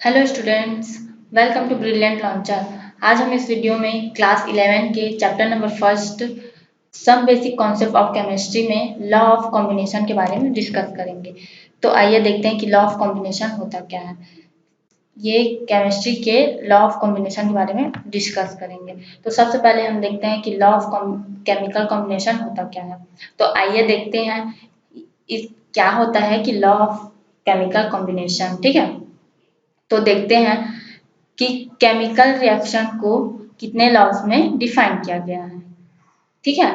Hello students, welcome to Brilliant Launcher. आज हम इस वीडियो में क्लास 11 के chapter number first some basic concept of chemistry में लॉ ऑफ कॉम्बिनेशन के बारे में डिस्कस करेंगे। तो आइए देखते हैं कि लॉ ऑफ कॉम्बिनेशन होता क्या है। ये केमिस्ट्री के लॉ ऑफ कॉम्बिनेशन के बारे में डिस्कस करेंगे। तो सबसे पहले हम देखते हैं कि लॉ ऑफ केमिकल कॉम्बिनेशन होता क्या है। तो आइए देखते हैं इस क्या होता है कि लॉ ऑफ केमिकल कॉम्बिनेशन। ठीक है, तो देखते हैं कि केमिकल रिएक्शन को कितने लॉज में डिफाइन किया गया है। ठीक है,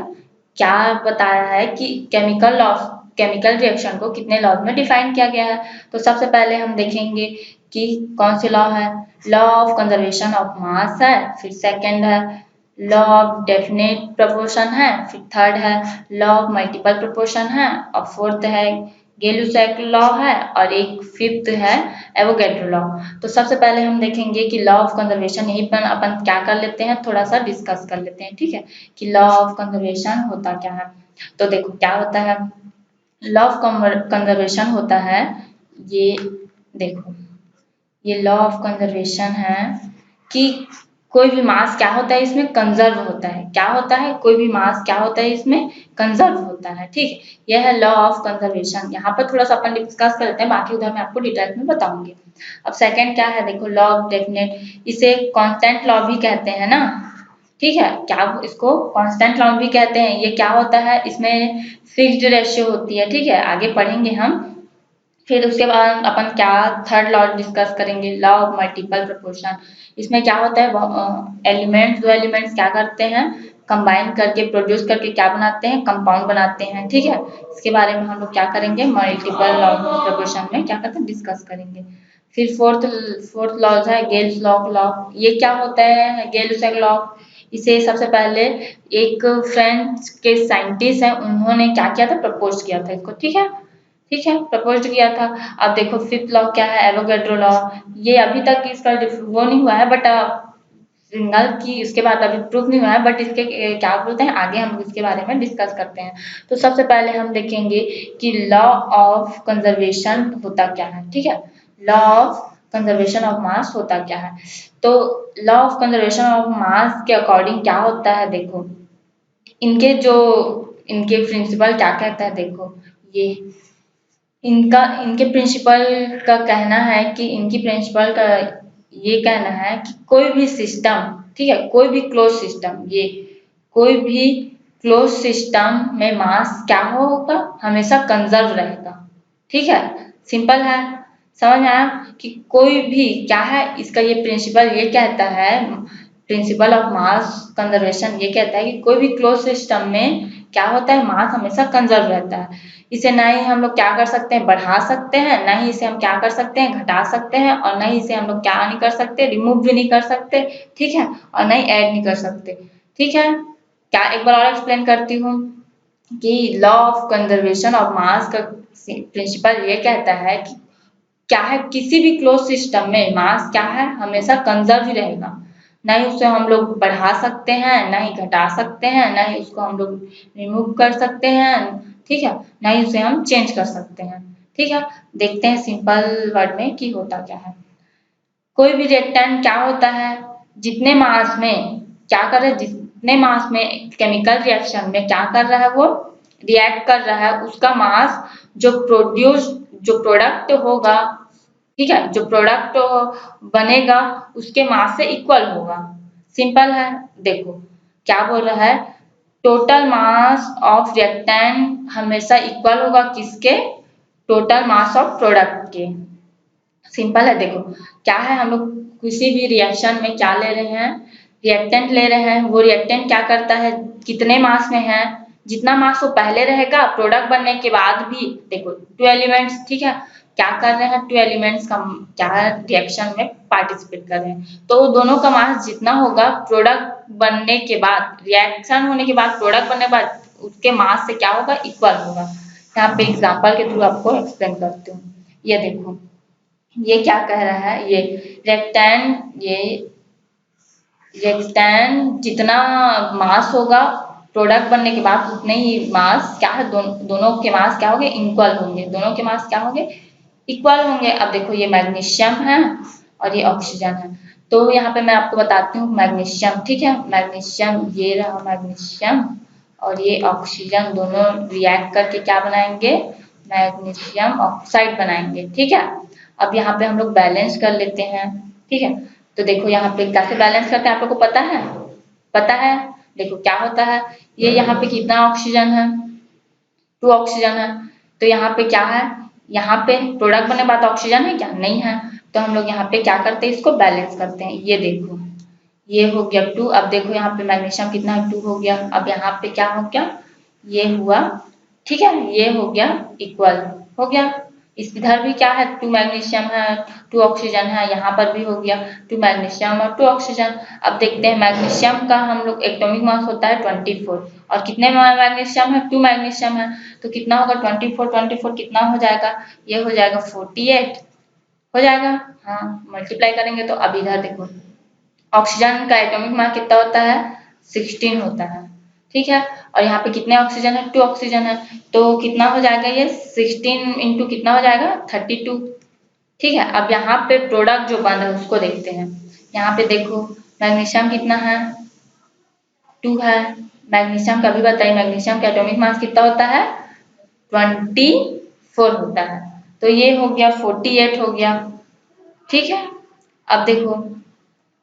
क्या बताया है कि केमिकल रिएक्शन को कितने लॉज में डिफाइन किया गया है। तो सबसे पहले हम देखेंगे कि कौन से लॉ है। Law of conservation of mass है, फिर सेकंड है लॉ ऑफ डेफिनेट प्रोपोर्शन है, फिर थर्ड है लॉ ऑफ मल्टीपल प्रोपोर्शन है, और फोर्थ है गेलुसैक लॉ है, और एक फिफ्थ है एवोगैड्रो लॉ। तो सबसे पहले हम देखेंगे कि लॉ ऑफ कंजर्वेशन, यहीं पर अपन क्या कर लेते हैं, थोड़ा सा डिस्कस कर लेते हैं। ठीक है, कि लॉ ऑफ कंजर्वेशन होता क्या है। तो देखो क्या होता है। लॉ ऑफ कंजर्वेशन होता है, ये देखो, ये लॉ ऑफ कंजर्वेशन है कि कोई भी मास क्या होता है इसमें कंजर्व होता है। क्या होता है, कोई भी मास क्या होता है इसमें कंजर्व होता है। ठीक है, यह है लॉ ऑफ कंजर्वेशन। यहाँ पर थोड़ा सा अपन डिस्कस करते हैं, बाकी उधर मैं आपको डिटेल्स में बताऊंगी। अब सेकंड क्या है, देखो लॉ ऑफ डेफिनेट, इसे कांस्टेंट लॉ भी कहते हैं ना। ठीक है, क्या इसको कांस्टेंट लॉ भी कहते हैं। ये क्या होता है, इसमें फिक्स्ड रेशियो होती है। ठीक है, आगे पढ़ेंगे हम। फिर उसके बाद अपन क्या थर्ड लॉ डिस्कस करेंगे, लॉ ऑफ मल्टीपल प्रोपोर्शन। इसमें क्या होता है, एलिमेंट्स, दो एलिमेंट्स क्या करते हैं, कंबाइन करके प्रोड्यूस करके क्या बनाते हैं, कंपाउंड बनाते हैं। ठीक है, इसके बारे में हम लोग क्या करेंगे, मल्टीपल लॉ प्रोपोर्शन में क्या करते हैं, डिस्कस करेंगे। फिर फोर्थ लॉ है गेल्स लॉ। ये क्या होता है, गेल्स लॉ। इसे सबसे पहले एक फ्रेंच के साइंटिस्ट हैं, उन्होंने क्या किया था, प्रपोज किया था इसको। ठीक है, ठीक है, प्रपोज किया था। अब देखो फिफ्थ लॉ क्या है, एवोगैड्रो लॉ। ये अभी तक इसका वो नहीं हुआ है, बट सिंगल की इसके बाद अभी प्रूफ नहीं हुआ है, बट इसके क्या बोलते हैं, आगे हम इसके बारे में डिस्कस करते हैं। तो सबसे पहले हम देखेंगे कि लॉ ऑफ कंजर्वेशन होता क्या है। ठीक है, law of conservation of mass होता क्या है। तो law of conservation of mass के अकॉर्डिंग क्या होता है, देखो इनके प्रिंसिपल क्या कहता है, देखो ये इनके प्रिंसिपल का कहना है कि इनकी प्रिंसिपल का ये कहना है कि कोई भी सिस्टम, ठीक है, कोई भी क्लोज सिस्टम, ये कोई भी क्लोज सिस्टम में मास क्या होगा, हमेशा कंजर्व रहेगा। ठीक है, सिंपल है, समझ में आया कि कोई भी क्या है, इसका ये प्रिंसिपल ये कहता है, प्रिंसिपल ऑफ मास कंजर्वेशन ये कहता है कि कोई भी क्लोज सिस्टम में क्या होता है, मास हमेशा कंजर्व रहता है। इसे ना ही हम लोग क्या कर सकते हैं, बढ़ा सकते हैं, ना ही इसे हम क्या कर सकते हैं, घटा सकते हैं, और ना ही इसे हम लोग क्या नहीं कर सकते, रिमूव भी नहीं कर सकते। ठीक है, और ना ही ऐड नहीं कर सकते। ठीक है, क्या एक बार और एक्सप्लेन करती हूँ कि law of conservation of mass का प्रिंसिपल ये कहता है कि क्या है, किसी भी क्लोज सिस्टम में मास क्या है, हमेशा कंजर्व ही रहेगा। ना ही उसे हम लोग बढ़ा सकते हैं, ना ही घटा सकते हैं, ना ही उसको हम लोग रिमूव कर सकते हैं। ठीक है, ना ही उसे हम चेंज कर सकते हैं। ठीक है, देखते हैं सिंपल वर्ड में कि होता क्या है। कोई भी रिएक्टेंट क्या होता है, जितने मास में क्या कर रहा है, जितने मास में केमिकल रिएक्शन में क्या कर रहा है, वो रिएक्ट कर रहा है, उसका मास जो प्रोडक्ट होगा, ठीक है, जो प्रोडक्ट बनेगा उसके मास से इक्वल होगा। सिंपल है, देखो क्या बोल रहा है, टोटल मास ऑफ रिएक्टेंट हमेशा इक्वल होगा किसके, टोटल मास ऑफ प्रोडक्ट के। सिंपल है, देखो क्या है, हम लोग किसी भी रिएक्शन में क्या ले रहे हैं, रिएक्टेंट ले रहे हैं। वो रिएक्टेंट क्या करता है, कितने मास में है, जितना मास वो पहले रहेगा प्रोडक्ट बनने के बाद भी, देखो टू एलिमेंट्स, ठीक है, क्या कर रहे हैं, टू एलिमेंट्स का क्या रिएक्शन में पार्टिसिपेट कर रहे हैं, तो दोनों का मास जितना होगा प्रोडक्ट बनने के बाद, रिएक्शन होने के बाद, प्रोडक्ट बनने के बाद, उसके मास से क्या होगा, इक्वल होगा। यहाँ पे एग्जाम्पल के थ्रू आपको एक्सप्लेन करती हूँ। ये देखो, ये क्या कह रहा है, ये रेक्टेंट जितना मास होगा प्रोडक्ट बनने के बाद, उतने ही मास क्या है, दोनों के मास क्या होंगे, इक्वल होंगे, दोनों के मास क्या होंगे, इक्वल होंगे। अब देखो ये मैग्नीशियम है, और ये ऑक्सीजन है। तो यहाँ पे मैं आपको बताती हूँ मैग्नीशियम, ठीक है, मैग्नीशियम, ये रहा मैग्नीशियम और ये ऑक्सीजन, दोनों रिएक्ट करके क्या बनाएंगे, मैग्नीशियम ऑक्साइड बनाएंगे, ठीक है। अब यहाँ पे हम लोग बैलेंस कर लेते हैं, ठीक है। तो देखो यहाँ पे कैसे बैलेंस करते हैं, आप लोग को पता है, पता है। देखो क्या होता है, ये यहाँ पे कितना ऑक्सीजन है, 2 ऑक्सीजन है। तो यहाँ पे क्या है, यहाँ पे प्रोडक्ट बनने के बाद ऑक्सीजन है क्या, नहीं है। तो हम लोग यहाँ पे क्या करते हैं, इसको बैलेंस करते हैं। ये देखो ये हो गया 2, अब देखो यहाँ पे मैग्नीशियम कितना है, 2 हो गया। अब यहाँ पे क्या हो गया, ये हुआ, ठीक है, ये हो गया इक्वल, हो गया। इस इधर भी क्या है, 2 मैग्नीशियम है, 2 ऑक्सीजन है, यहाँ पर भी हो गया 2 मैग्नीशियम और 2 ऑक्सीजन। अब देखते हैं मैग्नीशियम का हम लोग एटॉमिक मास होता है 24 और कितने मैग्नीशियम है, 2 मैग्नीशियम है। तो कितना होगा 24 कितना हो जाएगा, ये हो जाएगा 48 हो जाएगा। हाँ मल्टीप्लाई करेंगे तो अब इधर देखो ऑक्सीजन का एटॉमिक मास कितना होता है, 16 होता है, ठीक है। और यहाँ पे कितने ऑक्सीजन है, 2 ऑक्सीजन है। तो कितना हो जाएगा, ये 16 इंटू कितना हो जाएगा 32, ठीक है। अब यहाँ पे प्रोडक्ट जो बन रहा है उसको देखते हैं। यहाँ पे देखो मैग्नीशियम कितना है, 2 है। मैग्नीशियम का भी बताइए, मैग्नीशियम का एटॉमिक मास कितना होता है, 24 होता है। तो ये हो गया 48 हो गया, ठीक है। अब देखो,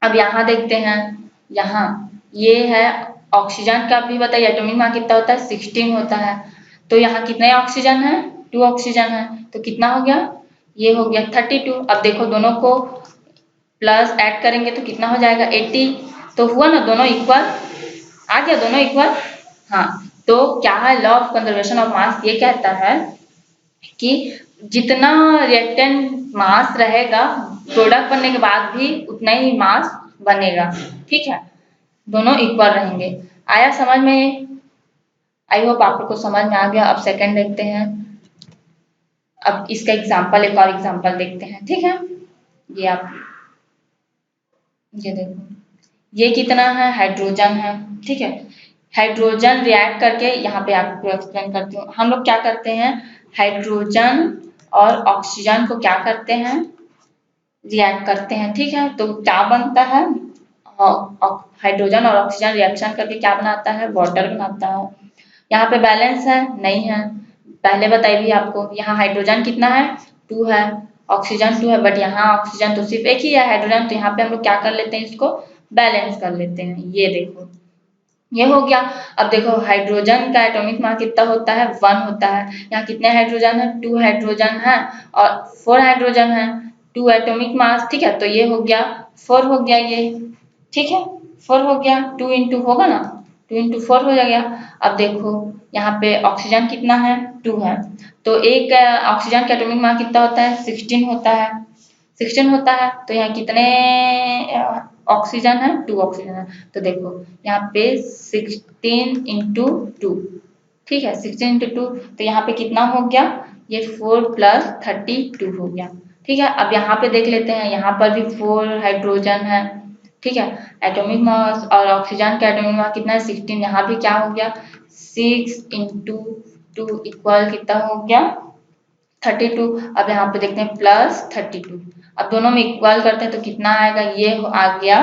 अब यहाँ देखते हैं, यहाँ ये है ऑक्सीजन का भी बताइए एटॉमिक मास कितना होता है, 16 होता है। तो यहाँ कितने ऑक्सीजन है, 2 ऑक्सीजन है। तो कितना हो गया, ये हो गया 32। अब देखो दोनों को प्लस ऐड करेंगे तो कितना हो जाएगा 80। तो हुआ ना, दोनों इक्वल आ गया, दोनों इक्वल। हाँ तो क्या है, law of conservation of mass ये कहता है कि जितना रिएक्टेंट मास रहेगा प्रोडक्ट बनने के बाद भी उतना ही मास बनेगा, ठीक है, दोनों इक्वल रहेंगे। आया समझ में, आई होप आप लोग को समझ में आ गया। अब सेकंड देखते हैं, अब इसका एग्जांपल, एक और एग्जांपल देखते हैं, ठीक है। ये आप ये देखो, ये कितना है, हाइड्रोजन है, ठीक है। हाइड्रोजन रिएक्ट करके, यहाँ पे आपको एक्सप्लेन करती हूँ, हम लोग क्या करते हैं, हाइड्रोजन और ऑक्सीजन को क्या करते हैं, रिएक्ट करते हैं, ठीक है। तो क्या बनता है, हाइड्रोजन और ऑक्सीजन रिएक्शन करके क्या बनाता है, वाटर बनाता है। यहाँ पे बैलेंस है, नहीं है, पहले बताई भी आपको। यहाँ हाइड्रोजन कितना है, 2 है, ऑक्सीजन 2 है, बट यहाँ ऑक्सीजन तो सिर्फ एक ही है, हाइड्रोजन। तो यहाँ पे हम लोग क्या कर लेते हैं, इसको बैलेंस कर लेते हैं। ये देखो ये हो गया। अब देखो हाइड्रोजन का एटॉमिक मास कितना होता है, 1 होता है। यहाँ कितने हाइड्रोजन है, 2 हाइड्रोजन है और 4 हाइड्रोजन है, 2 एटॉमिक मास, ठीक है। तो ये हो गया 4 हो गया ये, ठीक है, 4 हो गया, 2 इंटू होगा ना, 2 इंटू 4 हो जाएगा। अब देखो यहाँ पे ऑक्सीजन कितना है, 2 है। तो एक ऑक्सीजन का एटॉमिक मास कितना होता है, 16 होता है, 16 होता है। तो यहाँ कितने ऑक्सीजन है, 2 ऑक्सीजन है। तो देखो यहाँ पे 16 इंटू 2, ठीक है, 16 इंटू 2। तो यहाँ पे कितना हो गया, ये 4 प्लस 32 हो गया, ठीक है। अब यहाँ पे देख लेते हैं, यहाँ पर भी 4 हाइड्रोजन है, ठीक है। एटॉमिक मास और ऑक्सीजन का एटॉमिक मास कितना है, 16। यहाँ भी क्या हो गया, 6 इंटू 2 इक्वल कितना हो गया, 32। अब यहाँ पे देखते हैं प्लस 32। अब दोनों में इक्वल करते हैं तो कितना आएगा, ये आ गया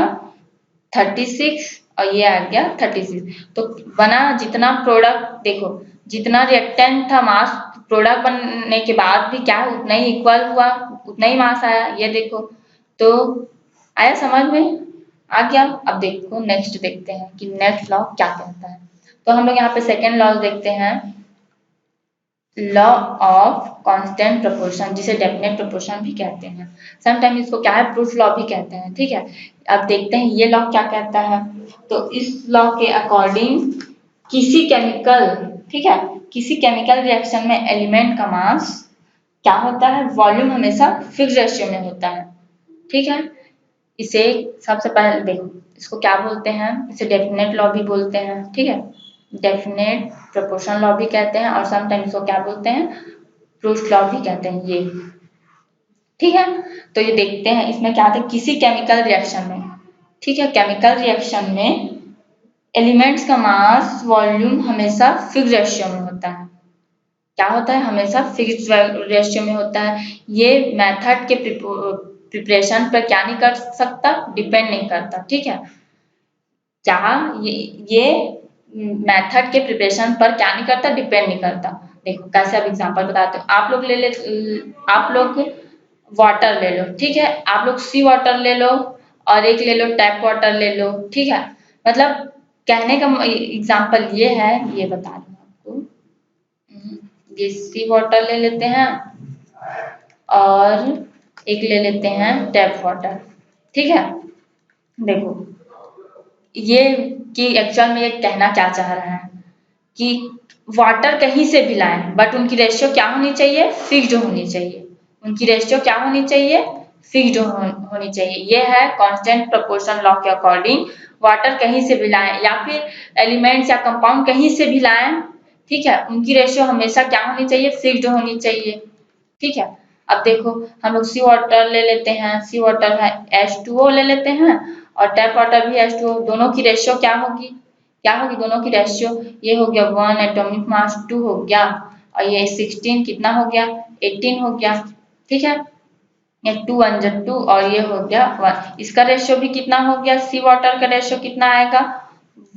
36 और ये आ गया 36। तो बना जितना प्रोडक्ट, देखो जितना रिएक्टेंट था मास, प्रोडक्ट बनने के बाद भी क्या है, उतना ही इक्वल हुआ, उतना ही मास आया। ये देखो, तो आया समझ में, आ गया। अब देखो नेक्स्ट देखते हैं कि नेक्स्ट लॉ क्या कहता है। तो हम लोग यहाँ पे सेकेंड लॉ देखते हैं, लॉ ऑफ कांस्टेंट प्रोपोर्शन, जिसे डेफिनेट प्रोपोर्शन भी कहते हैं, समटाइम इसको क्या है, प्रूफ लॉ भी कहते हैं, ठीक है। अब देखते हैं ये लॉ क्या कहता है। तो इस लॉ के अकॉर्डिंग किसी केमिकल, ठीक है, किसी केमिकल रिएक्शन में एलिमेंट का मास क्या होता है, वॉल्यूम हमेशा फिक्स रेशियो में होता है, ठीक है। इसे सबसे पहले देखो, इसको क्या बोलते हैं, इसे डेफिनेट लॉ भी बोलते हैं, ठीक है, डेफिनेट प्रोपोर्शन लॉ भी कहते हैं, और समटाइम्स इसको क्या बोलते हैं, प्रूफ लॉ भी कहते हैं, ये ठीक है। तो ये देखते हैं इसमें क्या आता है, किसी केमिकल रिएक्शन में, ठीक है, केमिकल रिएक्शन में एलिमेंट्स का मास वॉल्यूम हमेशा फिक्स रेशियो में होता है। क्या होता है, हमेशा फिक्स रेशियो में होता है। ये मेथड के प्रिपरेशन पर क्या नहीं कर सकता, डिपेंड नहीं करता। ठीक है, क्या ये मेथड के प्रिपरेशन पर क्या नहीं करता, डिपेंड नहीं करता। देखो कैसे, अब एग्जांपल बताते हो। आप लोग वाटर ले लो, ठीक है, आप लोग सी वाटर ले लो और एक ले लो टैप वाटर ले लो। ठीक है, मतलब कहने का एग्जांपल ये है, ये बता रही हूँ आपको। ये सी वाटर ले लेते हैं और एक ले लेते हैं टैप वाटर। ठीक है, देखो ये कि एक्चुअल में ये कहना क्या चाह रहा है कि वाटर कहीं से भी लाएं, बट उनकी रेशियो क्या होनी चाहिए, फिक्स्ड होनी चाहिए। उनकी रेशियो क्या होनी चाहिए, फिक्स्ड होनी चाहिए। ये है कांस्टेंट प्रोपोर्शन लॉ के अकॉर्डिंग। वाटर कहीं से भी लाएं या फिर एलिमेंट्स या कंपाउंड कहीं से भी लाएं, ठीक है, उनकी रेशियो हमेशा क्या होनी चाहिए, फिक्स्ड होनी चाहिए। ठीक है, अब देखो हम लोग सी वाटर ले लेते हैं, सी वाटर है H2O ले लेते हैं और टैप वाटर भी H2O। दोनों की रेशियो क्या होगी, क्या होगी दोनों की रेशियो, ये हो गया 1 एटॉमिक मास 2 हो गया और ये 16 कितना हो गया, 18 हो गया। ठीक है, ये 2 1 2 और ये हो गया 1। इसका रेशियो भी कितना हो गया, सी वाटर का रेशियो कितना आएगा,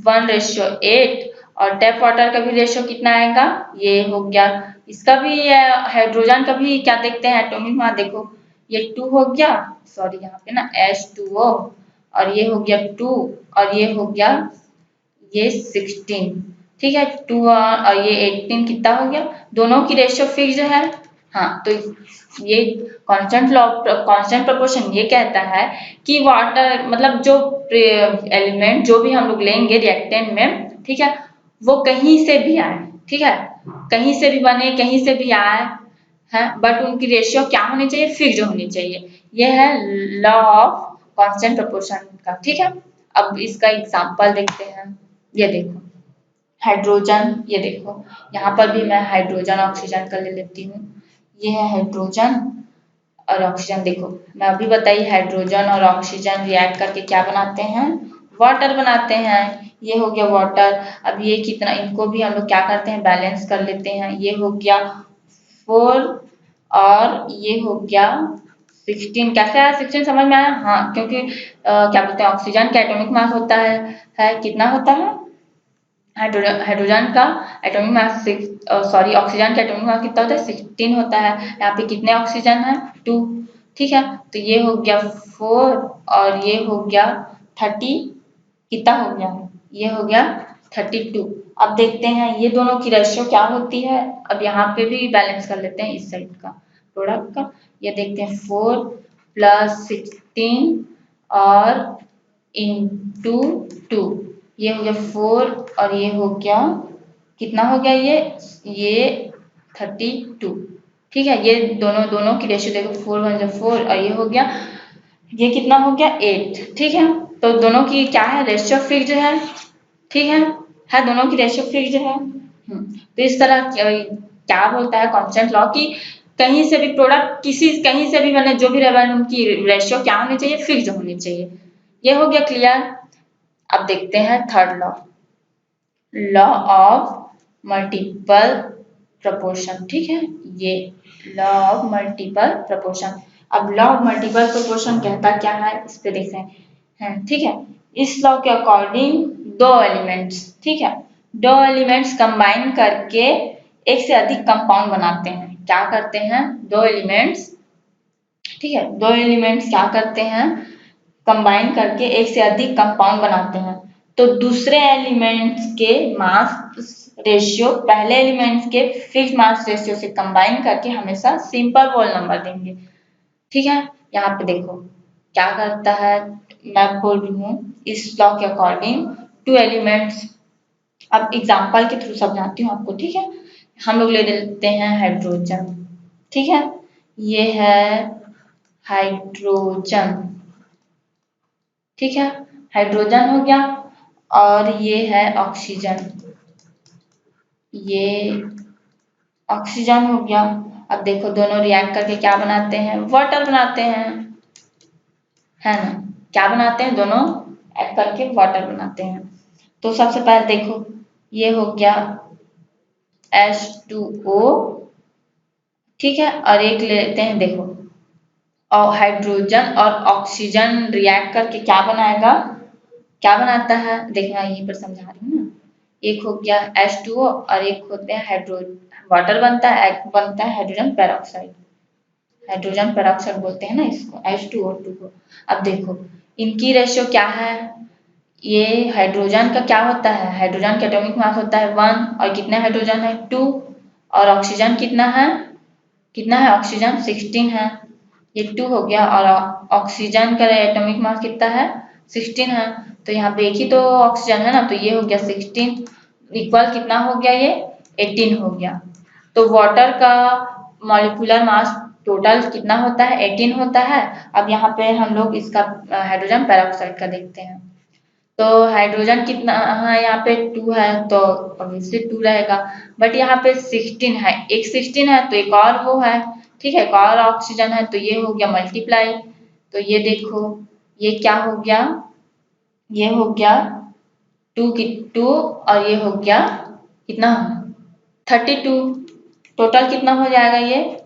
1:8 और टैप वाटर का भी रेशियो कितना आएगा, ये हो गया। इसका भी हाइड्रोजन का भी क्या देखते हैं, एटॉमिक मास देखो, ये 2 हो गया, सॉरी यहाँ पे ना H2O और ये हो गया 2 और ये हो गया ये 16। ठीक है, 2 और ये 18 कितना हो गया, दोनों की रेशियो फिक्स्ड है। हाँ, तो ये कांस्टेंट प्रोपोर्शन ये कहता है कि वाटर मतलब जो एलिमेंट जो भी हम लोग लेंगे रिएक्टेंट में, ठीक है, वो कहीं से भी आए, ठीक है, कहीं से भी बने, कहीं से भी आए है, बट उनकी रेशियो क्या होनी चाहिए, फिक्स्ड होनी चाहिए। यह है लॉ ऑफ कांस्टेंट प्रोपोर्शन का। ठीक है, अब इसका एग्जांपल देखते हैं। ये देखो हाइड्रोजन, ये देखो यहाँ पर भी मैं हाइड्रोजन ऑक्सीजन का ले लेती हूँ। ये है हाइड्रोजन और ऑक्सीजन। देखो मैं अभी बताई, हाइड्रोजन और ऑक्सीजन रिएक्ट करके क्या बनाते हैं, वाटर बनाते हैं। ये हो गया वाटर। अब ये कितना, इनको भी हम लोग क्या करते हैं, बैलेंस कर लेते हैं। ये हो गया 4 और ये हो गया 16। कैसे आया 16, समझ में आया, हाँ, क्योंकि क्या बोलते हैं, ऑक्सीजन का एटॉमिक मास होता है कितना होता है, हाइड्रोजन का एटॉमिक मास सॉरी ऑक्सीजन का एटॉमिक मास कितना होता है, 16 होता है। यहाँ पे कितने ऑक्सीजन है, 2। ठीक है, तो ये हो गया 4 और ये हो गया 30, कितना हो गया, ये हो गया 32। अब देखते हैं ये दोनों की रेशियो क्या होती है। अब यहाँ पे भी बैलेंस कर लेते हैं इस साइड का प्रोडक्ट का। ये देखते हैं 4 + 16 और इंटू 2, ये हो गया 4 और ये हो गया कितना हो गया, ये 32। ठीक है, ये दोनों की रेशियो देखो, 4 1 4 और ये हो गया, ये कितना हो गया 8। ठीक है, तो दोनों की क्या है, रेशियो फिक्स्ड है। ठीक है दोनों की रेशियो फिक्स्ड है। तो इस तरह क्या बोलता है कांस्टेंट लॉ की, कहीं से भी प्रोडक्ट कहीं से भी बने, जो भी रहे उनकी रेशियो क्या होनी चाहिए, फिक्स्ड होनी चाहिए। ये हो गया क्लियर। अब देखते हैं third law, law of multiple proportion. ठीक है, ये लॉ ऑफ मल्टीपल प्रोपोर्शन। अब लॉ ऑफ मल्टीपल प्रोपोर्शन कहता क्या है, इस पे देखते हैं। ठीक है, इस लॉ के अकॉर्डिंग दो एलिमेंट्स, ठीक है, दो एलिमेंट्स कंबाइन करके एक से अधिक कंपाउंड बनाते हैं। क्या करते हैं, दो एलिमेंट्स, ठीक है, दो एलिमेंट्स क्या करते हैं, कंबाइन करके एक से अधिक कंपाउंड बनाते हैं। तो दूसरे एलिमेंट्स के मास रेशियो पहले एलिमेंट्स के फिक्स मास रेशियो से कंबाइन करके हमेशा सिंपल होल नंबर देंगे। ठीक है, यहाँ पे देखो क्या करता है, मैं बोल रही हूँ इस लॉ के अकॉर्डिंग टू एलिमेंट्स। अब एग्जांपल के थ्रू समझाती हूँ आपको। ठीक है, हम लोग ले लेते हैं हाइड्रोजन। ठीक है, ये है हाइड्रोजन। ठीक है, हाइड्रोजन हो गया और ये है ऑक्सीजन, ये ऑक्सीजन हो गया। अब देखो दोनों रिएक्ट करके क्या बनाते हैं, वाटर बनाते हैं, है ना, क्या बनाते हैं, दोनों एक्ट करके वाटर बनाते हैं। तो सबसे पहले देखो ये हो गया H2O, ठीक है, और एक ले लेते हैं, देखो और हाइड्रोजन और ऑक्सीजन रिएक्ट करके क्या बनाएगा, क्या बनाता है, देखना यहीं पर समझा रही हूँ ना। एक हो गया H2O और एक होते हैं हाइड्रो वाटर बनता है, एक बनता है हाइड्रोजन पेरोक्साइड। हाइड्रोजन पेरोक्साइड बोलते हैं ना इसको, H2O2 को। अब देखो इनकी रेशियो क्या है, ये हाइड्रोजन का क्या होता है, हाइड्रोजन का एटॉमिक मास होता है 1 और कितने हाइड्रोजन है 2, और ऑक्सीजन कितना है ऑक्सीजन 16 है, ये 2 हो गया, और ऑक्सीजन का एटॉमिक मास कितना है 16 है, तो यहाँ पे एक ही तो ऑक्सीजन है ना, तो ये हो गया 16 इक्वल कितना हो गया, ये 18 हो गया। तो वाटर का मॉलिक्यूलर मास टोटल कितना होता है 18 होता है। अब यहाँ पे हम लोग इसका हाइड्रोजन पेरोक्साइड का देखते हैं। तो हाइड्रोजन कितना है यहाँ पे 2 है, तो ऑब्वियसली 2 रहेगा, बट यहाँ पे 16 है, एक 16 है तो एक और वो है, ठीक है, एक और ऑक्सीजन है, तो ये हो गया मल्टीप्लाई। तो ये देखो ये क्या हो गया, ये हो गया 2 की 2 और ये हो गया कितना 32, टोटल कितना हो जाएगा, ये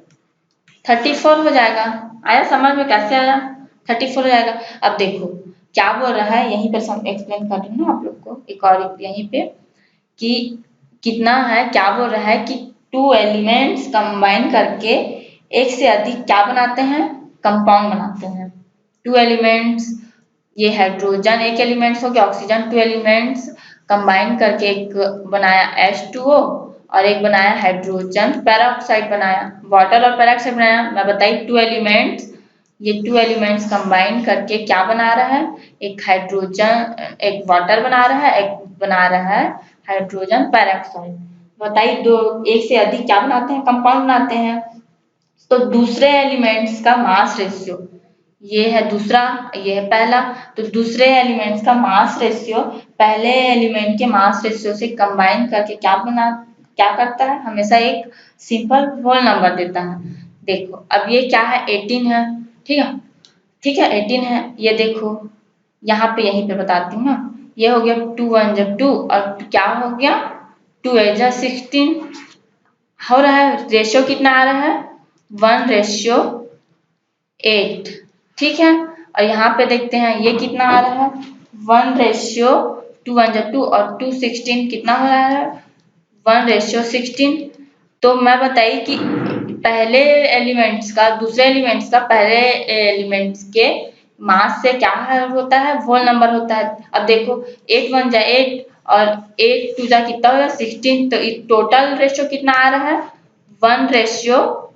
34 हो जाएगा। आया समझ में, कैसे आया, 34 हो जाएगा। अब देखो क्या बोल रहा है, यहीं पर एक्सप्लेन कर रही हूँ ना आप लोग को, एक और यहीं पे कि कितना है, क्या बोल रहा है कि 2 एलिमेंट्स कंबाइन करके एक से अधिक क्या बनाते हैं, कंपाउंड बनाते हैं। 2 एलिमेंट्स, ये हाइड्रोजन एक एलिमेंट्स हो गया, ऑक्सीजन 2 एलिमेंट्स कंबाइन करके एक बनाया H2O और एक बनाया हाइड्रोजन पेरोक्साइड बनाया, वाटर और पेरोक्साइड बनाया। मैं बताई 2 एलिमेंट्स, ये 2 एलिमेंट्स कंबाइन करके क्या बना रहा है, एक हाइड्रोजन एक वाटर बना रहा है, एक बना रहा है हाइड्रोजन पेरोक्साइड। बताइए दो एक से अधिक क्या बनाते हैं, कंपाउंड बनाते हैं। तो दूसरे एलिमेंट्स का मास रेशियो, ये है दूसरा, ये है पहला, तो दूसरे एलिमेंट्स का मास रेशियो पहले एलिमेंट के मास रेशियो से कंबाइन करके क्या करता है, हमेशा एक सिंपल होल नंबर देता है। देखो अब ये क्या है 18 है, ठीक है, ठीक है 18 है, ये देखो यहाँ पे यहीं पे बताती हूँ ना, ये हो गया 2 1 जब 2 और क्या हो गया 2 8 जा 16 हो रहा है, रेशियो कितना आ रहा है 1:8, ठीक है। और यहाँ पे देखते हैं ये कितना आ रहा है 1:2, 1 जब 2 और 2 16 कितना हो रहा है 1:16। तो मैं बताइए कि पहले एलिमेंट्स का दूसरे एलिमेंट्स का पहले एलिमेंट्स के मास से क्या होता है, होल नंबर होता है। अब देखो 8 1 जा 8 और 8 2 जा कितना होगा 16, तो टोटल रेशियो कितना आ रहा है 1 रेशियो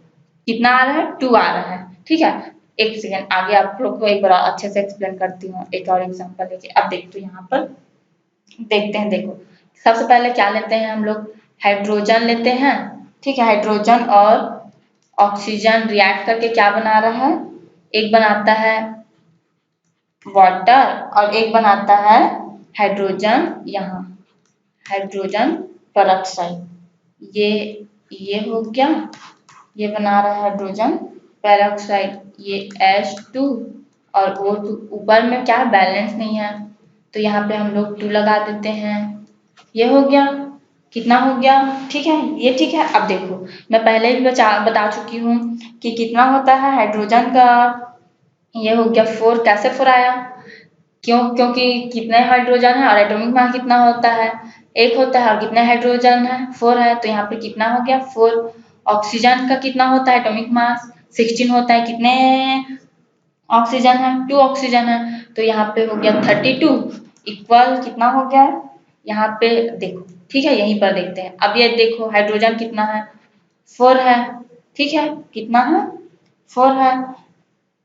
कितना आ रहा है 2 आ रहा है, ठीक है। एक सेकेंड आगे आप लोग को एक बार अच्छे से एक्सप्लेन करती हूँ एक और एग्जांपल लेके। अब देखते हैं यहाँ पर देखते हैं, देखो सबसे पहले क्या लेते हैं हम लोग, हाइड्रोजन लेते हैं, ठीक है, हाइड्रोजन और ऑक्सीजन रिएक्ट करके क्या बना रहा है, एक बनाता है वाटर और एक बनाता है हाइड्रोजन, यहाँ हाइड्रोजन पेरोक्साइड, ये हो गया, ये बना रहा है हाइड्रोजन पेरोक्साइड, ये H2 और O2, ऊपर में क्या बैलेंस नहीं है तो यहाँ पे हम लोग 2 लगा देते हैं, ये हो गया, कितना हो गया, ठीक है, ये ठीक है। अब देखो मैं पहले भी बता चुकी हूँ कि कितना होता है हाइड्रोजन का, ये हो गया 4, कैसे 4 आया, क्योंकि कितने हाइड्रोजन है और एटॉमिक मास कितना होता है, एक होता है, और कितने हाइड्रोजन है 4 है, तो यहाँ पे कितना हो गया 4। ऑक्सीजन का कितना होता है एटॉमिक मास 16 होता है, कितने ऑक्सीजन है 2 ऑक्सीजन है, तो यहाँ पे हो गया 32 इक्वल कितना हो गया, यहाँ पे देखो, ठीक है, यहीं पर देखते हैं। अब ये देखो हाइड्रोजन कितना है 4 है, ठीक है, कितना है 4 है,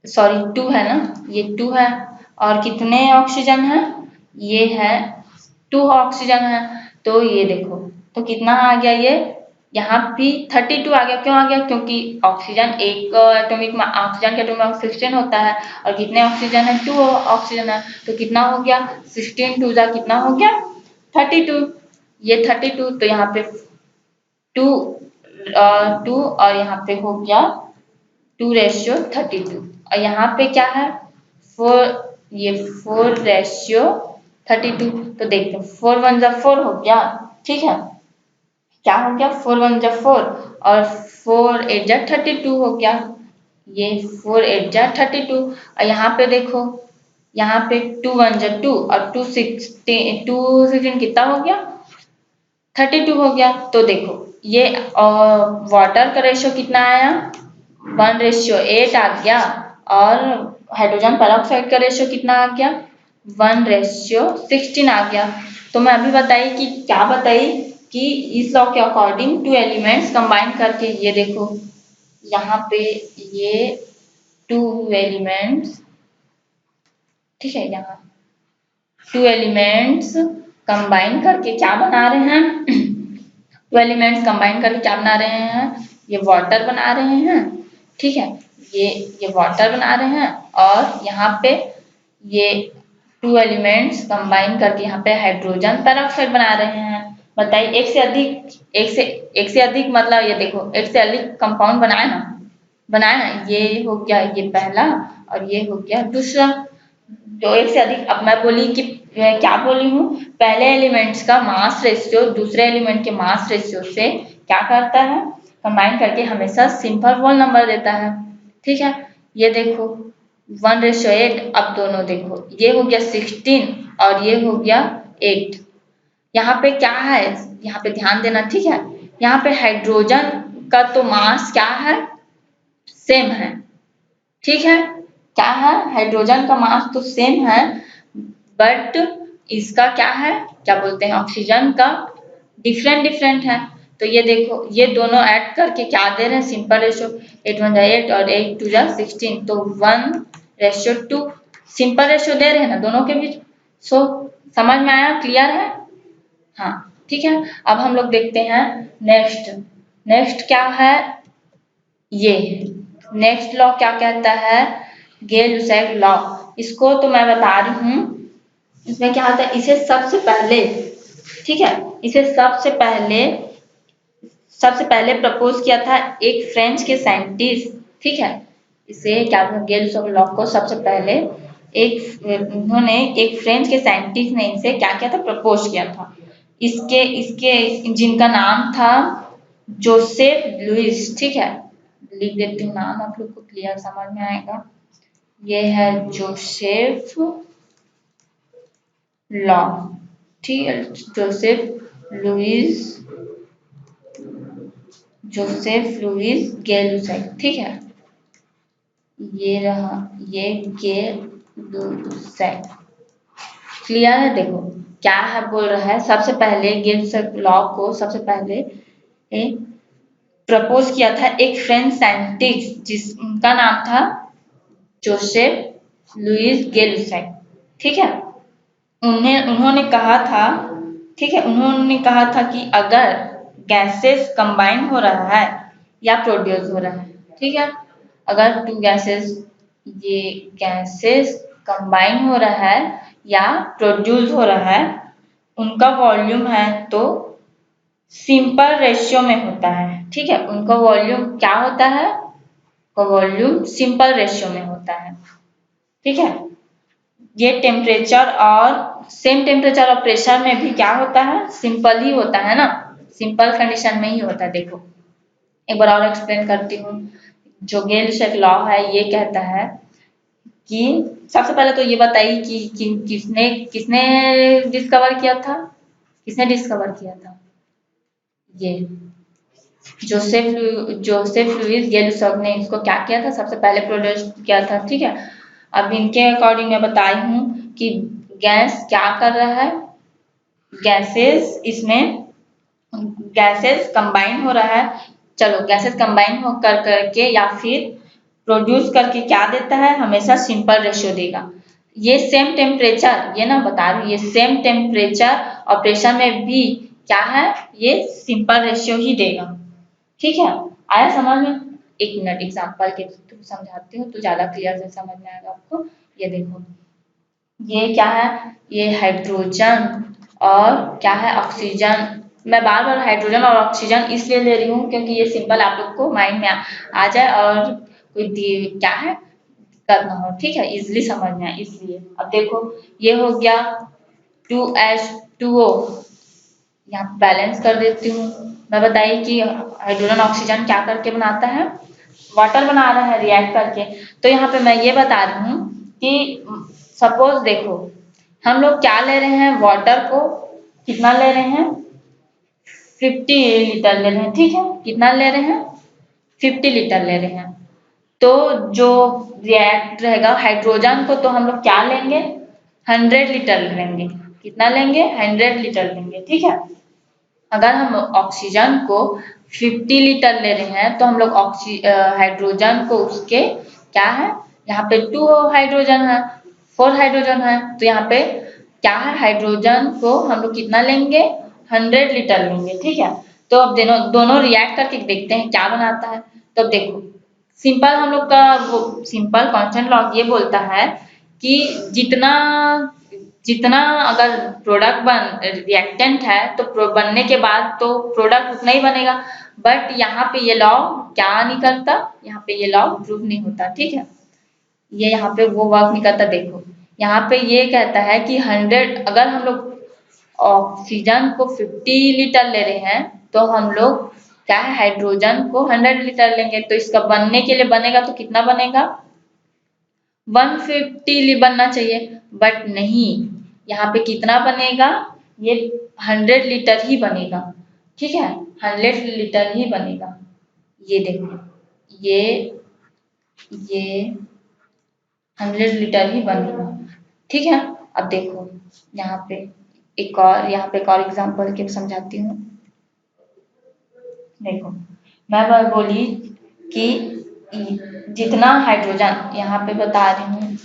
सॉरी 2 है ना, ये 2 है, और कितने ऑक्सीजन है, ये है 2 ऑक्सीजन है, तो ये देखो तो कितना आ गया, ये यहाँ भी 32 आ गया, क्यों आ गया, क्योंकि ऑक्सीजन एक एटॉमिक ऑक्सीजन के एटॉमिक मास 16 होता है और कितने ऑक्सीजन है 2 ऑक्सीजन है, तो कितना हो गया 16 2 जा कितना हो गया 32, ये 32, तो यहाँ पे 2 2 और यहाँ पे हो गया 2:32, और यहाँ पे क्या है 4, ये 4:32, तो देखते हैं 4 1 जा 4 हो गया, ठीक है, क्या हो गया 4 1 जा 4 और 4 8 जा 32 हो गया, ये 4 8 जा 32। और यहाँ पे देखो, यहाँ पे 2 1 जा 2 और 2 16 कितना हो गया, 32 हो गया। तो देखो ये वाटर का रेशियो कितना आया, 1:8 आ गया। और हाइड्रोजन पेरोक्साइड का रेशियो कितना आ गया, 1:16 आ गया। तो मैं अभी बताई कि क्या बताई कि इस लॉ के अकॉर्डिंग टू एलिमेंट्स कंबाइन करके, ये देखो यहाँ पे ये 2 एलिमेंट्स, ठीक है, यहाँ 2 एलिमेंट्स कंबाइन करके क्या बना रहे हैं, 2 एलिमेंट्स कंबाइन करके क्या बना रहे हैं, ये वाटर बना रहे हैं, ठीक है, ये वाटर बना रहे हैं। और यहाँ पे ये 2 एलिमेंट्स कंबाइन करके यहाँ पे हाइड्रोजन पेरोक्साइड बना रहे हैं। बताइए एक से अधिक मतलब ये देखो एक से अधिक कंपाउंड बनाए ना, ये हो गया ये पहला और ये हो गया दूसरा। तो एक से अधिक, अब मैं बोली कि मैं क्या बोली हूँ, पहले एलिमेंट्स का मास रेशियो दूसरे एलिमेंट के मास रेशियो से क्या करता है, कंबाइन करके हमेशा सिंपल होल नंबर देता है, ठीक है। ये देखो 1:8, अब दोनों देखो ये हो गया 16 और ये हो गया 8। यहाँ पे क्या है, यहाँ पे ध्यान देना, ठीक है। यहाँ पे हाइड्रोजन का तो मास क्या है, सेम है, ठीक है। क्या है, हाइड्रोजन का मास तो सेम है, बट इसका क्या है, क्या बोलते हैं, ऑक्सीजन का डिफरेंट है। तो ये देखो ये दोनों ऐड करके क्या दे रहे हैं, सिंपल रेशियो 8 1 8 और 8 2 16, तो 1:2 सिंपल रेशियो दे रहे हैं ना दोनों के बीच। सो समझ में आया, क्लियर है, हाँ ठीक है। अब हम लोग देखते हैं नेक्स्ट क्या है, ये नेक्स्ट लॉ क्या कहता है, गेल-लुसैग लॉ। इसको तो मैं बता रही हूँ, इसमें क्या होता है, इसे सबसे पहले, ठीक है, इसे सबसे पहले प्रपोज किया था एक फ्रेंच के साइंटिस्ट, ठीक है। इसे क्या गेल-लुसैग लॉ को सबसे पहले उन्होंने एक फ्रेंच के साइंटिस्ट ने इसे क्या किया था, प्रपोज किया था। इसके इसके जिनका नाम था जोसेफ लुइस, ठीक है, लिख देती हूँ नाम, आप लोग को क्लियर समझ में आएगा। ये है जोसेफ लॉ, ठीक है, जोसेफ लुइस गेल-लुसैग, ठीक है। ये रहा, ये गेल-लुसैग, क्लियर है। देखो क्या है बोल रहा है, सबसे पहले गेल-लुसैग लॉ को सबसे पहले प्रपोज किया था एक फ्रेंच साइंटिस्ट जिसका नाम था जोसेफ लुइस गेल-लुसैग, ठीक है। उन्होंने कहा था, ठीक है, उन्होंने कहा था कि अगर गैसेस कंबाइन हो रहा है या प्रोड्यूस हो रहा है, ठीक है, अगर टू गैसेस, ये गैसेस कंबाइन हो रहा है या प्रोड्यूस हो रहा है, उनका वॉल्यूम है तो सिंपल रेशियो में होता है, ठीक है। उनका वॉल्यूम क्या होता है, वॉल्यूम सिंपल रेशियो में होता है, ठीक है। ये टेम्परेचर और सेम टेम्परेचर और प्रेशर में भी क्या होता है, सिंपल ही होता है ना, सिंपल कंडीशन में ही होता है। देखो एक बार और एक्सप्लेन करती हूँ। जो गेल-लुसैग लॉ है ये कहता है कि सबसे पहले तो ये बताइए कि किसने किसने डिस्कवर किया था, किसने डिस्कवर किया था, ये जोसेफ लुइस गेल-लुसैग ने इसको क्या किया था, सबसे पहले प्रोड्यूस किया था, ठीक है। अब इनके अकॉर्डिंग मैं बताई हूँ कि गैस क्या कर रहा है, गैसेस इसमें गैसेस कंबाइन हो रहा है, चलो गैसेस कंबाइन हो करके या फिर प्रोड्यूस करके क्या देता है, हमेशा सिंपल रेशियो देगा। ये सेम टेम्परेचर, ये ना बता रही, ये सेम टेम्परेचर और प्रेशर में भी क्या है, ये सिंपल रेशियो ही देगा, ठीक है। आया समझ में, एक मिनट एग्जाम्पल के थ्रू समझाती हूँ तो ज्यादा क्लियर से समझ में आएगा आपको। ये देखो ये क्या है, ये हाइड्रोजन और क्या है, ऑक्सीजन। मैं बार बार हाइड्रोजन और ऑक्सीजन इसलिए ले रही हूँ क्योंकि ये सिंपल आप लोग को माइंड में आ जाए और कोई क्या है करना हो, ठीक है, इजिली समझ में आए इसलिए। अब देखो ये हो गया 2H2O, यहाँ बैलेंस कर देती हूँ। मैं बताइए कि हाइड्रोजन ऑक्सीजन क्या करके बनाता है, वाटर बना रहा है रिएक्ट करके। तो यहाँ पे मैं ये बता रही हूँ कि सपोज देखो हम लोग क्या ले रहे हैं, वाटर को कितना ले रहे हैं, 50 लीटर ले रहे हैं, ठीक है। कितना ले रहे हैं, 50 लीटर ले रहे हैं। तो जो रिएक्ट रहेगा हाइड्रोजन को तो हम लोग क्या लेंगे, 100 लीटर लेंगे। कितना लेंगे, 100 लीटर लेंगे, ठीक है। अगर हम ऑक्सीजन को 50 लीटर ले रहे हैं तो हम लोग हाइड्रोजन को उसके क्या है, यहाँ पे 2 हाइड्रोजन है, 4 हाइड्रोजन है, तो यहाँ पे क्या है, हाइड्रोजन को हम लोग कितना लेंगे, 100 लीटर लेंगे, ठीक है। तो अब दोनों रिएक्ट करके देखते हैं क्या बनाता है। तो देखो सिंपल हम लोग का वो सिंपल कांस्टेंट लॉ ये बोलता है कि जितना जितना अगर प्रोडक्ट रिएक्टेंट है तो बनने के बाद तो प्रोडक्ट उतना ही बनेगा। बट यहाँ पे ये लॉ क्या नहीं करता, यहाँ पे ये लॉ प्रूव नहीं होता, ठीक है। ये यहाँ पे वो वर्क नहीं करता। देखो यहाँ पे ये कहता है कि 100 अगर हम लोग ऑक्सीजन को 50 लीटर ले रहे हैं तो हम लोग क्या है, हाइड्रोजन को 100 लीटर लेंगे। तो इसका बनने के लिए बनेगा तो कितना बनेगा, 150 बनना चाहिए। बट नहीं, यहाँ पे कितना बनेगा, ये 100 लीटर ही बनेगा, ठीक है। 100 लीटर ही बनेगा। ये देखो ये 100 लीटर ही बनेगा, ठीक है। अब देखो यहाँ पे एक और एग्जांपल के समझाती हूँ। देखो मैं बोली कि जितना हाइड्रोजन, यहाँ पे बता रही हूँ,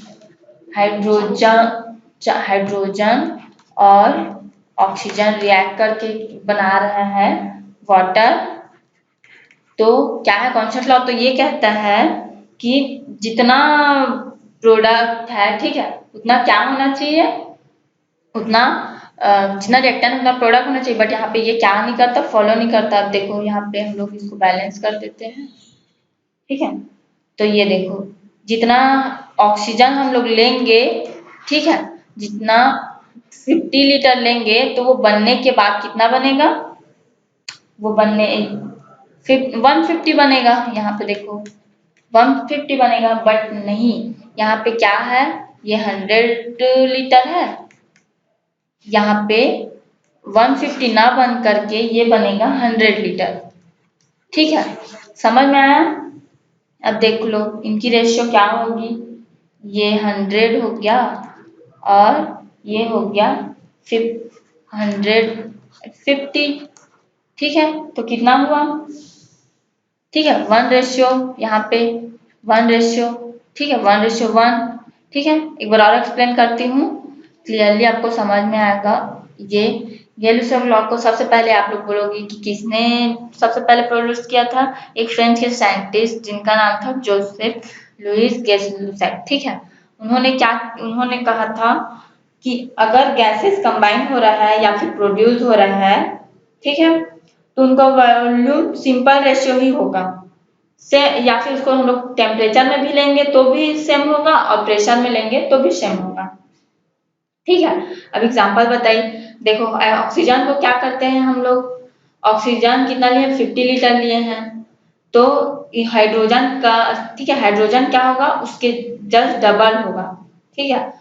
हाइड्रोजन और ऑक्सीजन रिएक्ट करके बना रहा है वाटर। तो क्या है कांस्टेंट लॉ, तो ये कहता है कि जितना प्रोडक्ट है, ठीक है, उतना क्या होना चाहिए, उतना जितना रिएक्टेंट उतना प्रोडक्ट होना चाहिए। बट यहाँ पे ये क्या नहीं करता, फॉलो नहीं करता। अब देखो यहाँ पे हम लोग इसको बैलेंस कर देते हैं, ठीक है। तो ये देखो जितना ऑक्सीजन हम लोग लेंगे, ठीक है, जितना 50 लीटर लेंगे तो वो बनने के बाद कितना बनेगा, वो बनने 150 बनेगा। यहाँ पे देखो 150 बनेगा। बट नहीं, यहाँ पे क्या है, ये 100 लीटर है, यहाँ पे 150 ना बन करके ये बनेगा 100 लीटर, ठीक है। समझ में आया। अब देख लो इनकी रेशियो क्या होगी, ये 100 हो गया और ये हो गया 150, ठीक है। तो कितना हुआ, ठीक है, 1 रेशियो, यहाँ पे 1 रेशियो, ठीक है, 1:1, ठीक है। एक बार और एक्सप्लेन करती हूँ, क्लियरली आपको समझ में आएगा। ये गेलुसेव लॉ को सबसे पहले आप लोग बोलोगे कि किसने सबसे पहले प्रोड्यूस किया था, एक फ्रेंच के साइंटिस्ट जिनका नाम था जोसेफ लुइस गैलुसेव, ठीक है। उन्होंने कहा था कि अगर गैसेस कंबाइन हो रहा है या फिर प्रोड्यूस हो रहा है, ठीक है, तो उनका वॉल्यूम सिंपल रेशियो ही होगा से, या फिर उसको हम लोग टेम्परेचर में भी लेंगे तो भी सेम होगा और प्रेशर में लेंगे तो भी सेम होगा, ठीक है। अब एग्जांपल बताइए। देखो ऑक्सीजन को क्या करते हैं हम लोग, ऑक्सीजन कितना लिए, 50 लीटर लिए हैं। तो हाइड्रोजन का, ठीक है, हाइड्रोजन क्या होगा, उसके जस्ट डबल होगा, ठीक है,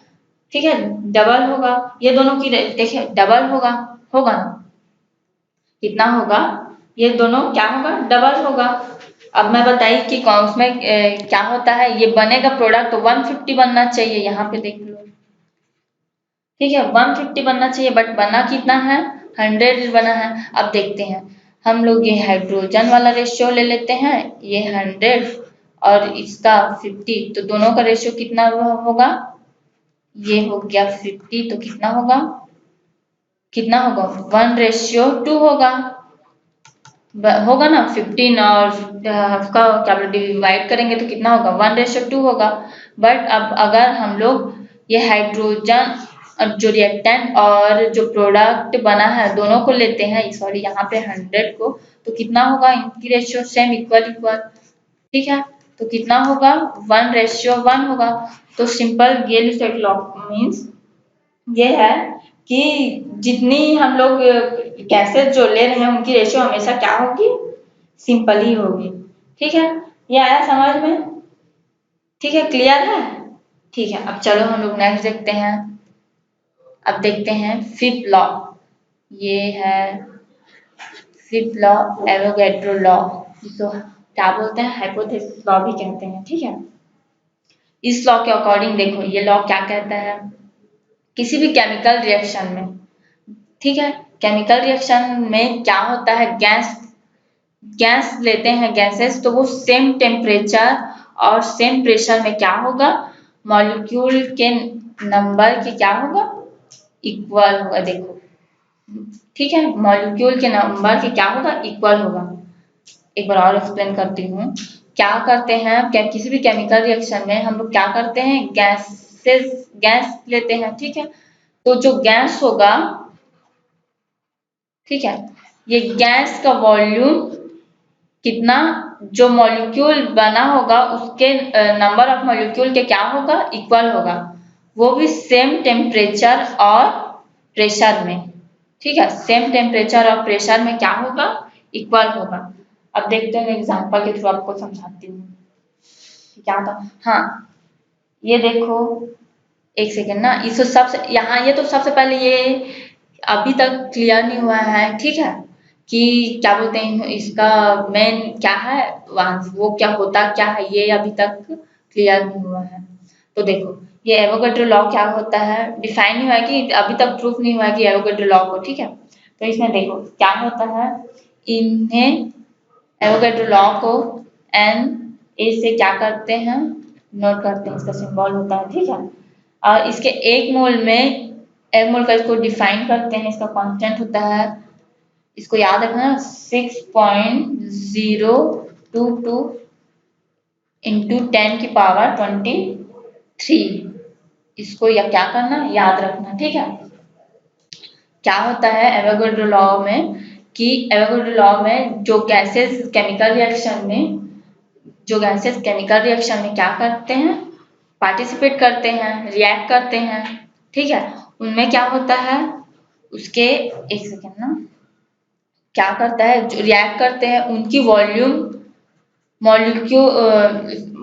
ठीक है, डबल होगा। ये दोनों की देखिए डबल होगा, होगा ना, कितना होगा, ये दोनों क्या होगा, डबल होगा। अब मैं बताइए कि कौन उसमें क्या होता है, ये बनेगा प्रोडक्ट तो 150 बनना चाहिए, यहाँ पे देख लो, ठीक है, 150 बनना चाहिए। बट बना कितना है, 100 बना है। अब देखते हैं हम लोग, ये हाइड्रोजन वाला रेशियो ले लेते हैं, ये 100 और इसका 50, तो दोनों का रेशियो कितना होगा, ये हो गया 50, तो कितना होगा, 1:2 होगा, होगा ना। 15 और उसका क्या डिवाइड करेंगे तो कितना होगा, 1:2 होगा। बट अब अगर हम लोग ये हाइड्रोजन जो रिएक्टेंट और जो प्रोडक्ट बना है दोनों को लेते हैं, सॉरी यहाँ पे 100 को, तो कितना होगा, इनकी रेशियो सेम इक्वल इक्वल, ठीक है। तो कितना होगा, 1:1 होगा। तो सिंपल गेल-सेट लॉ मीन्स ये है कि जितनी हम लोग गैसेस जो ले रहे हैं उनकी रेशियो हमेशा क्या होगी, सिंपल ही होगी, ठीक है। ये आया समझ में? ठीक है, क्लियर है? ठीक है, अब चलो हम लोग नेक्स्ट देखते हैं। अब देखते हैं फिफ्थ लॉ। ये है फिफ्थ लॉ, एवोगैड्रो लॉ, जिसको क्या बोलते हैं, हाइपोथेसिस लॉ भी कहते हैं। ठीक है, इस लॉ के अकॉर्डिंग देखो, ये लॉ क्या कहता है, किसी भी केमिकल रिएक्शन में, ठीक है, केमिकल रिएक्शन में क्या होता है, गैस लेते हैं गैसेस, तो वो सेम टेम्परेचर और सेम प्रेशर में क्या होगा, मॉलिक्यूल के नंबर के क्या होगा, इक्वल होगा। देखो, ठीक है, मॉलिक्यूल के नंबर के क्या होगा, इक्वल होगा। एक बार और एक्सप्लेन करती हूँ। क्या करते हैं, क्या किसी भी केमिकल रिएक्शन में हम लोग क्या करते हैं, गैस लेते हैं। ठीक है, तो जो गैस होगा, ठीक है, ये गैस का वॉल्यूम कितना, जो मॉलिक्यूल बना होगा उसके नंबर ऑफ मॉलिक्यूल के क्या होगा, इक्वल होगा, वो भी सेम टेम्परेचर और प्रेशर में। ठीक है, सेम टेम्परेचर और प्रेशर में क्या होगा, इक्वल होगा। अब देखते हैं, एग्जांपल के थ्रू आपको समझाती हूँ क्या था। हाँ, ये देखो, एक सेकेंड ना, इस सबसे यहाँ, ये तो सबसे पहले ये अभी तक क्लियर नहीं हुआ है। ठीक है, कि क्या बोलते हैं इसका मेन क्या है, वो क्या होता क्या है, ये अभी तक क्लियर नहीं हुआ है। तो देखो, ये एवोगैड्रो लॉ क्या होता है, डिफाइन नहीं हुआ है, कि अभी तक प्रूफ नहीं हुआ है कि एवोगैड्रो लॉ को। ठीक है, तो इसमें देखो क्या होता है, इन्हें एवोगैड्रो लॉ को एन ए से क्या करते हैं, नोट करते हैं, इसका सिंबल होता है। ठीक है, और इसके एक मोल का इसको डिफाइन करते हैं, इसका कांस्टेंट होता है, इसको याद रखना, 6.022 इंटू 10⁻23। इसको या क्या करना, याद रखना। ठीक है, क्या होता है एवोगैड्रो लॉ में, कि एवोगैड्रो लॉ में जो गैसेस केमिकल रिएक्शन में, क्या करते हैं, पार्टिसिपेट करते हैं, रिएक्ट करते हैं। ठीक है, उनमें क्या होता है, उसके एक सेकेंड ना, क्या करता है, जो रिएक्ट करते हैं उनकी वॉल्यूम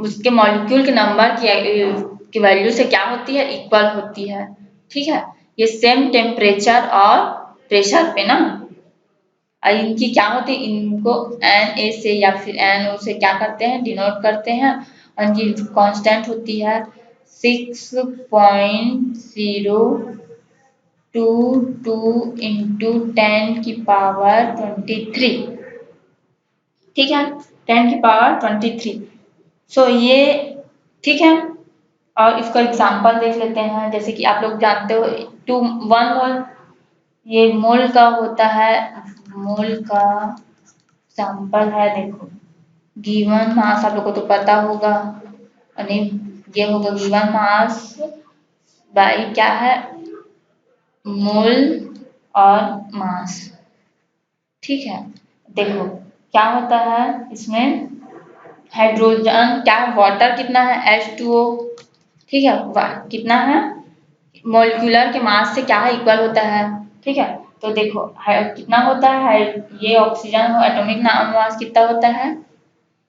उसके मॉलिक्यूल के नंबर की वैल्यू से क्या होती है, इक्वल होती है। ठीक है, ये सेम टेम्परेचर और प्रेशर पे ना, और इनकी क्या होती है, इनको एन ए से या फिर एन ओ से क्या करते हैं, डिनोट करते हैं, और इनकी कांस्टेंट होती है 6.022 इंटू 10⁻23। ठीक है, 10⁻23। सो ये, ठीक है, और इसका एग्जांपल देख लेते हैं। जैसे कि आप लोग जानते हो, 1 मोल, ये मोल का होता है, मोल का एग्जांपल है। देखो, गिवन मास आप लोग को तो पता होगा, यानी ये होगा गिवन मास बाई क्या है, मोल और मास। ठीक है, देखो क्या होता है इसमें, हाइड्रोजन क्या है, वाटर कितना है, H2O। ठीक है, कितना है, मॉलिक्यूलर के मास से क्या है, इक्वल होता है। ठीक है, तो देखो कितना होता है, ये ऑक्सीजन एटॉमिक मास कितना होता है,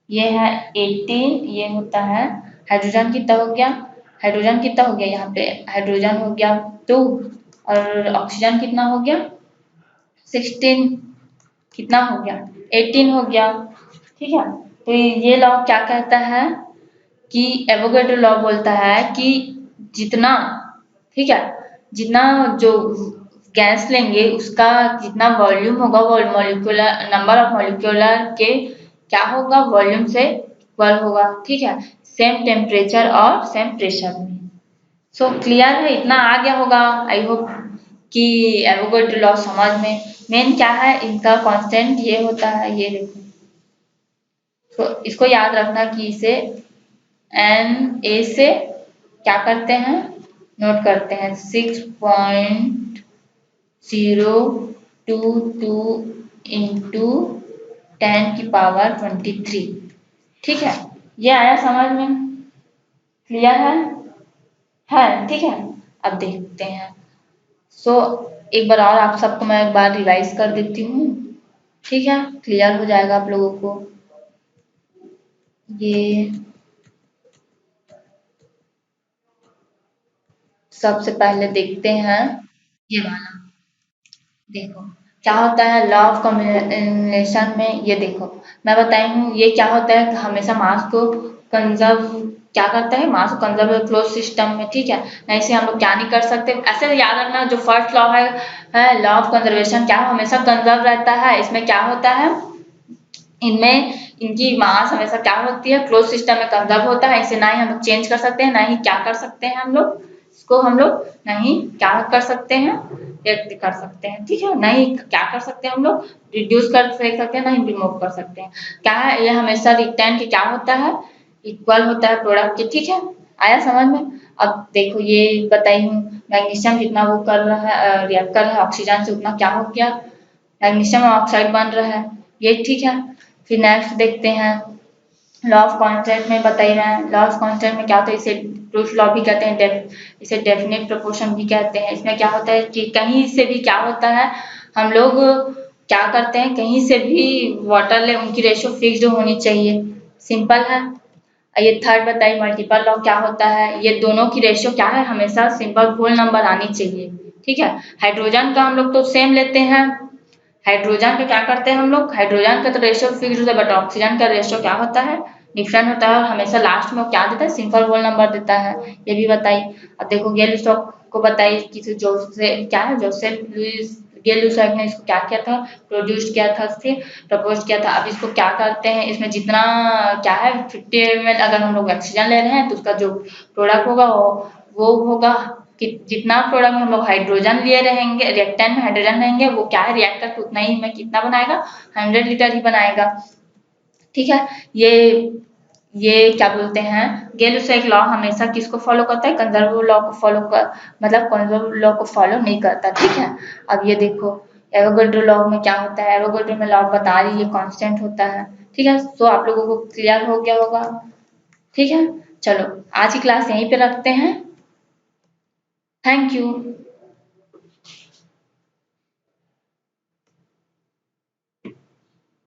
ये है 18, ये होता है, हाइड्रोजन कितना हो गया, यहाँ पे हाइड्रोजन हो गया 2, और ऑक्सीजन कितना हो गया 16, कितना हो गया 18 हो गया। ठीक है, तो ये लॉ क्या कहता है, कि एवोगैड्रो लॉ बोलता है कि जितना, ठीक है, जितना जो गैस लेंगे उसका जितना वॉल्यूम होगा, वो मॉलिक्यूलर नंबर ऑफ मॉलिक्यूलर के क्या होगा, वॉल्यूम से इक्वल होगा। ठीक है, सेम टेम्परेचर और सेम प्रेशर में। सो क्लियर है, इतना आ गया होगा आई होप, कि एवोगैड्रो लॉ समझ में मेन क्या है, इनका कांस्टेंट ये होता है, ये देखो। तो इसको याद रखना कि इसे एन ए से क्या करते हैं, नोट करते हैं 6.022 इंटू 10⁻23। ठीक है, ये आया समझ में, क्लियर है, ठीक है। अब देखते हैं, सो एक बार और आप सबको मैं एक बार रिवाइज कर देती हूँ। ठीक है, क्लियर हो जाएगा आप लोगों को। ये सबसे पहले देखते हैं ये वाला। देखो क्या होता है लॉ ऑफ कम्बिनेशन में, ये देखो मैं बताई हूँ ये क्या होता है, हमेशा मास को कंजर्व क्या करता है, मास को कंजर्व क्लोज सिस्टम में, ठीक है। ऐसे हम लोग क्या नहीं कर सकते, ऐसे याद रखना जो फर्स्ट लॉ है लॉ ऑफ कंजर्वेशन, क्या हमेशा कंजर्व रहता है। इसमें क्या होता है, इनमें इनकी मास हमेशा क्या होती है, क्लोज सिस्टम में कंजर्व होता है। इसे ना ही हम लोग चेंज कर सकते हैं, ना ही क्या कर सकते हैं हम लोग इसको, हम लोग नहीं क्या कर सकते हैं, व्यक्त कर सकते हैं, ठीक है। नहीं क्या कर सकते हैं हम लोग, रिड्यूस कर सकते हैं, नहीं रिमूव कर सकते हैं। क्या है, ये हमेशा रिटर्न के क्या होता है, इक्वल होता है प्रोडक्ट के, ठीक है। आया समझ में। अब देखो ये बताई हूँ मैग्नीशियम जितना वो कर रहा है, रिएक्ट कर रहा है ऑक्सीजन से, उतना क्या हो गया, मैग्नीशियम ऑक्साइड बन रहा है, ये ठीक है। फिर नेक्स्ट देखते हैं लॉ ऑफ कांस्टेंट में बताइए मैं, लॉ ऑफ कांस्टेंट में क्या होता है, इसे प्रूफ लॉ भी कहते हैं, इसे डेफिनेट प्रोपोर्शन भी कहते हैं। इसमें क्या होता है कि कहीं से भी क्या होता है, हम लोग क्या करते हैं, कहीं से भी वाटर ले उनकी रेशियो फिक्स्ड होनी चाहिए, सिंपल है। ये थर्ड बताइए मल्टीपल लॉ क्या होता है, ये दोनों की रेशियो क्या है, हमेशा सिंपल होल नंबर आनी चाहिए, ठीक है। हाइड्रोजन का हम लोग तो सेम लेते हैं, हाइड्रोजन का क्या करते हैं हम लोग, हाइड्रोजन का तो रेशियो फिक्स होता है, बट ऑक्सीजन का रेशियो क्या होता है, डिफरेंट होता है, और हमेशा लास्ट में वो क्या देता है, सिंपल होल नंबर देता है, ये भी बताइए। अब देखो गेल स्टॉक को बताइए कि जो से क्या है, जोसेफ लुइस गेल लुसाक ने इसको क्या किया था, प्रोड्यूस किया था, इससे प्रपोज किया था। अब इसको क्या करते हैं, इसमें जितना क्या है 50 ml अगर हम लोग ऑक्सीजन ले रहे हैं तो उसका जो प्रोडक्ट होगा वो होगा कि जितना प्रोडक्ट में हम लोग हाइड्रोजन लिए रहेंगे, रिएक्टेंट में हाइड्रोजन रहेंगे, वो क्या है रिएक्टर तो उतना ही में कितना बनाएगा, 100 लीटर ही बनाएगा, ठीक है। ये क्या बोलते हैं, गेल-लुसाक लॉ हमेशा किसको फॉलो करता है, कंजर्व लॉ को फॉलो कर, मतलब कंजर्व लॉ को फॉलो नहीं करता, ठीक है। अब ये देखो एवोगैड्रो लॉ में क्या होता है, एवोगैड्रो में लॉ बता रही है कांस्टेंट होता है, ठीक है। तो आप लोगों को क्लियर हो गया होगा, ठीक है। चलो आज की क्लास यहीं पे रखते हैं, थैंक यू।